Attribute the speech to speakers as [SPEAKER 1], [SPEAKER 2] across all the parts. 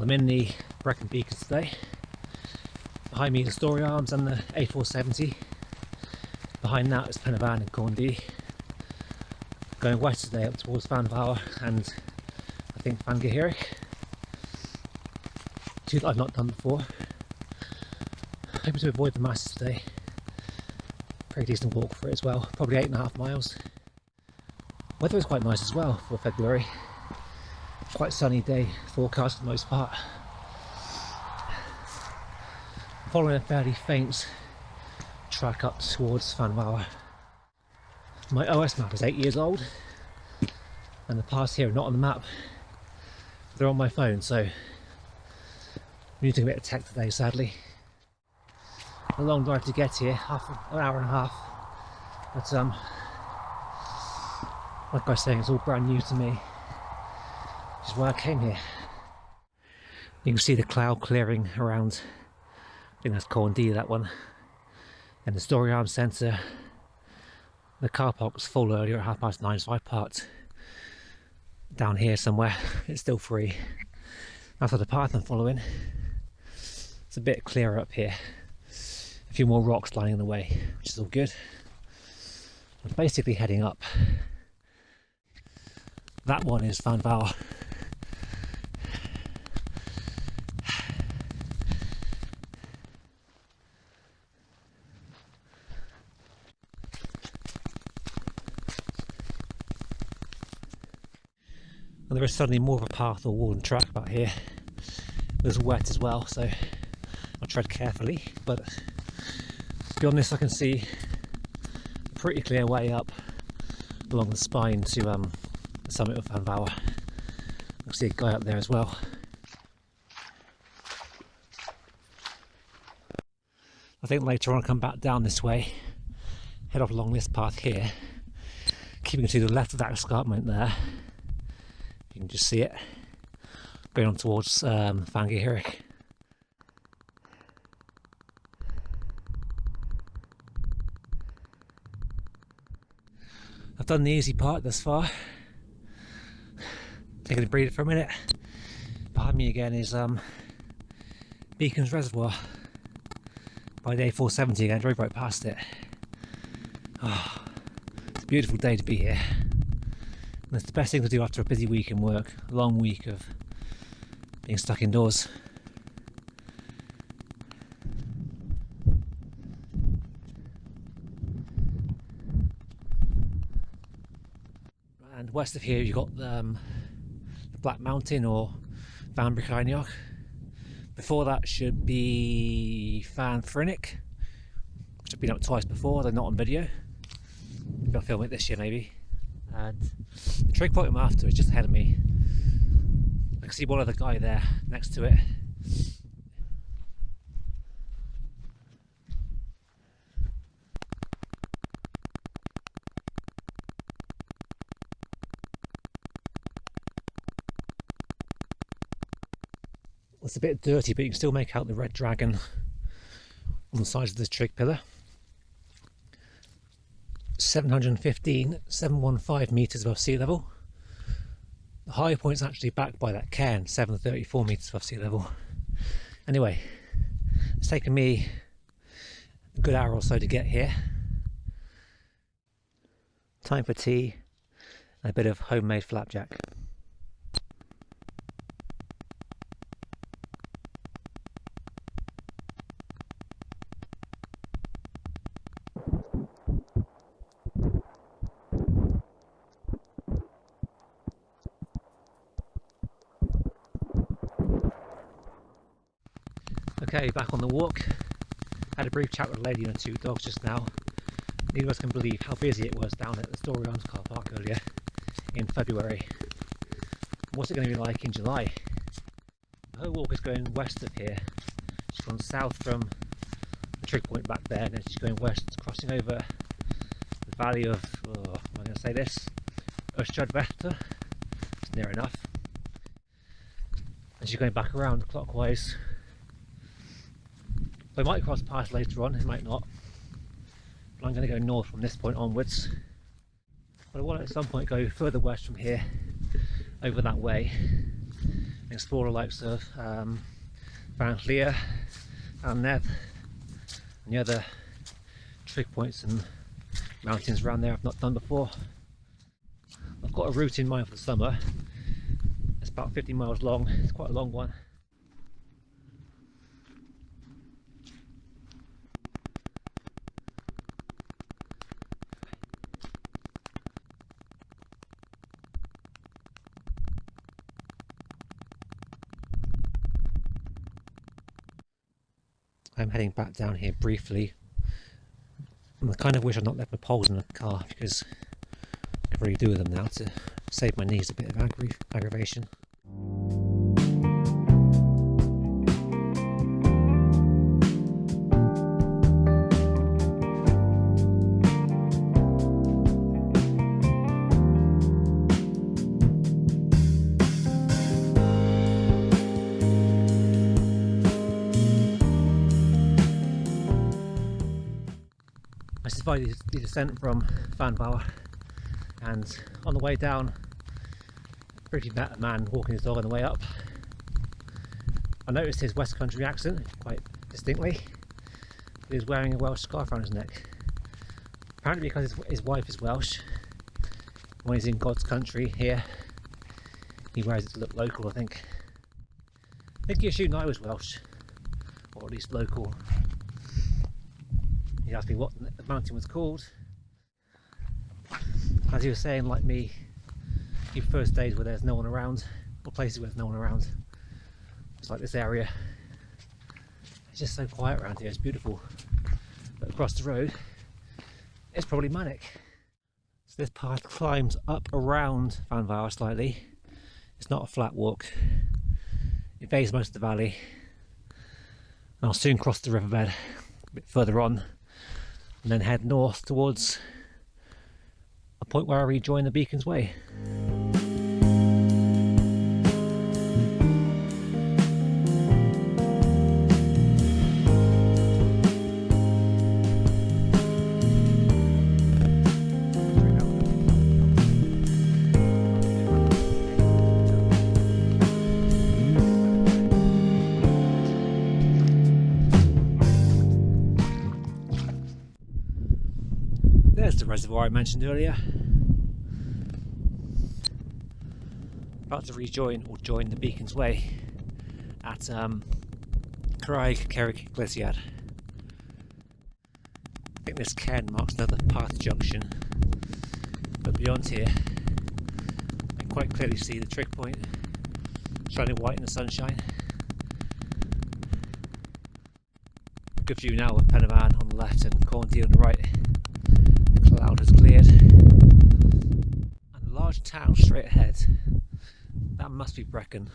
[SPEAKER 1] I'm in the Brecon Beacons today. Behind me is the Storey Arms and the A470. Behind that is Fan Fawr and Fan. Going west today up towards Fan Fawr and I think Fan Frynych. Two that I've not done before. Hoping to avoid the masses today. Pretty decent walk for it as well, probably 8.5 miles. Weather is quite nice as well for February. Quite sunny day forecast for the most part. I'm following a fairly faint track up towards Fan Fawr. My OS map is 8 years old and the paths here are not on the map. They're on my phone, so I'm using a bit of tech today, sadly. A long drive to get here, an hour and a half, but like I was saying, it's all brand new to me, which is why I came here. You can see the cloud clearing around, I think that's Fan, that one, and the Storey Arms Centre. The car park was full earlier at 9:30, so I parked down here somewhere. It's still free. That's the path I'm following. It's a bit clearer up here. A few more rocks lying in the way, which is all good. I'm basically heading up. That one is Fan Fawr. And there is suddenly more of a path or wooden track back here. It was wet as well, so I'll tread carefully, but to be honest, I can see a pretty clear way up along the spine to the summit of Fan Fawr. I can see a guy up there as well. I think later on I'll come back down this way, head off along this path here, keeping to the left of that escarpment there. You can just see it going on towards Fan Frynych. I've done the easy part thus far. Taking a breather for a minute. Behind me again is Beacons Reservoir by the A470 again. I drove right past it. Oh, it's a beautiful day to be here. And it's the best thing to do after a busy week in work, a long week of being stuck indoors. And west of here you've got the Black Mountain or Bannau Brycheiniog. Before that should be Fan Frynych, which I've been up twice before, they're not on video. Maybe I'll film it this year maybe. And the trig point I'm after is just ahead of me. I can see one other guy there next to it. It's a bit dirty, but you can still make out the red dragon on the sides of this trig pillar. 715 metres above sea level. The high point's actually back by that cairn, 734 metres above sea level. Anyway, it's taken me a good hour or so to get here. Time for tea and a bit of homemade flapjack. Okay, back on the walk. Had a brief chat with a lady and her 2 dogs just now. Neither of us can believe how busy it was down at the Storey Arms car park earlier in February. What's it going to be like in July? Her walk is going west of here. She's gone south from the trig point back there, and then she's going west, crossing over the valley of, oh, am I going to say this? Gleisiad. It's near enough. And she's going back around clockwise. I might cross paths later on, it might not. But I'm going to go north from this point onwards. But I want to at some point go further west from here, over that way, explore the likes of Fan Fawr and Nev and the other trig points and mountains around there I've not done before. I've got a route in mind for the summer. It's about 50 miles long, it's quite a long one. I'm heading back down here briefly. I kind of wish I'd not left my poles in the car because I could really do with them now to save my knees a bit of aggravation. I survived the descent from Fan Fawr, and on the way down, briefly met a man walking his dog on the way up. I noticed his West Country accent quite distinctly. He was wearing a Welsh scarf around his neck. Apparently because his wife is Welsh. When he's in God's country here, he wears it to look local, I think. I think he assumed I was Welsh, or at least local. He asked me what the mountain was called. As he was saying, like me, he prefers days where there's no one around, or places where there's no one around. It's like this area. It's just so quiet around here, it's beautiful. But across the road, it's probably manic. So this path climbs up around Fan Fawr slightly. It's not a flat walk. It bathes most of the valley. And I'll soon cross the riverbed a bit further on, and then head north towards a point where I rejoin the Beacons Way. There's the reservoir I mentioned earlier. About to rejoin or join the Beacons Way at Cerrig, Gleisiad. I think this cairn marks another path junction, but beyond here I can quite clearly see the trig point shining white in the sunshine. Good view now with Penavon on the left and Corndee on the right. The cloud has cleared, and a large town straight ahead. That must be Brecon.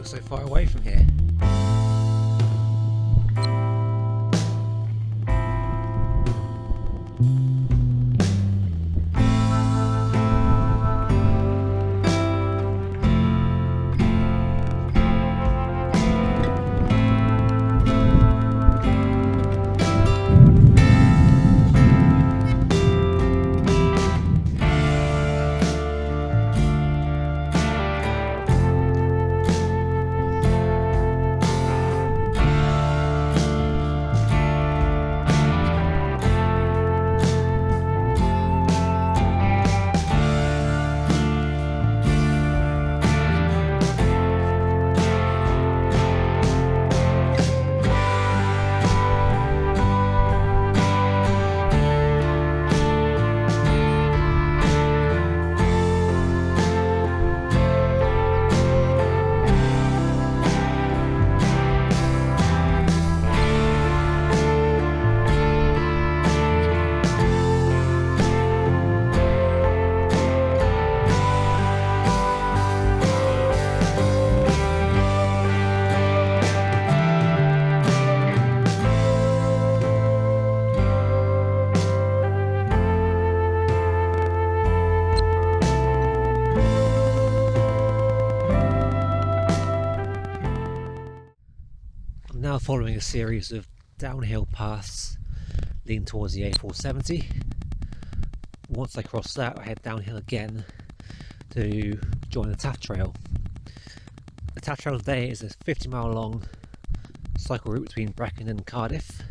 [SPEAKER 1] So far away from here. now following a series of downhill paths leading towards the A470. Once I cross that, I head downhill again to join the Taff Trail. The Taff Trail today is a 50-mile long cycle route between Brecon and Cardiff.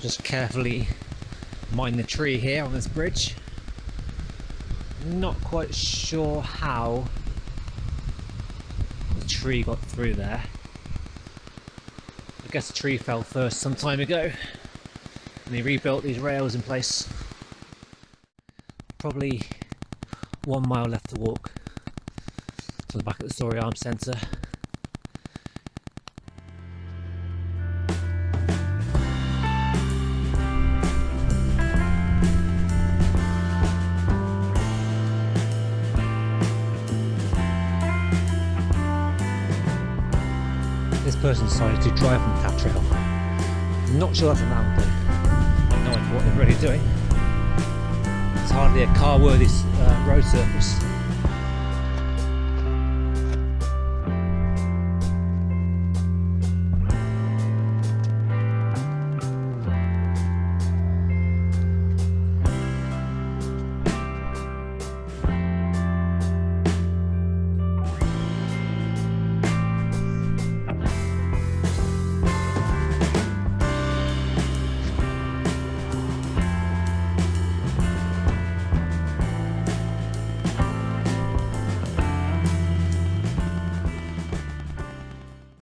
[SPEAKER 1] Just carefully mind the tree here on this bridge. Not quite sure how the tree got through there. I guess the tree fell first some time ago and they rebuilt these rails in place. Probably 1 mile left to walk to the back of the Storey Arms Centre. This person decided to drive on the Taff Trail. Not sure that's a mountain. No idea what they're really doing. It's hardly a car-worthy road surface.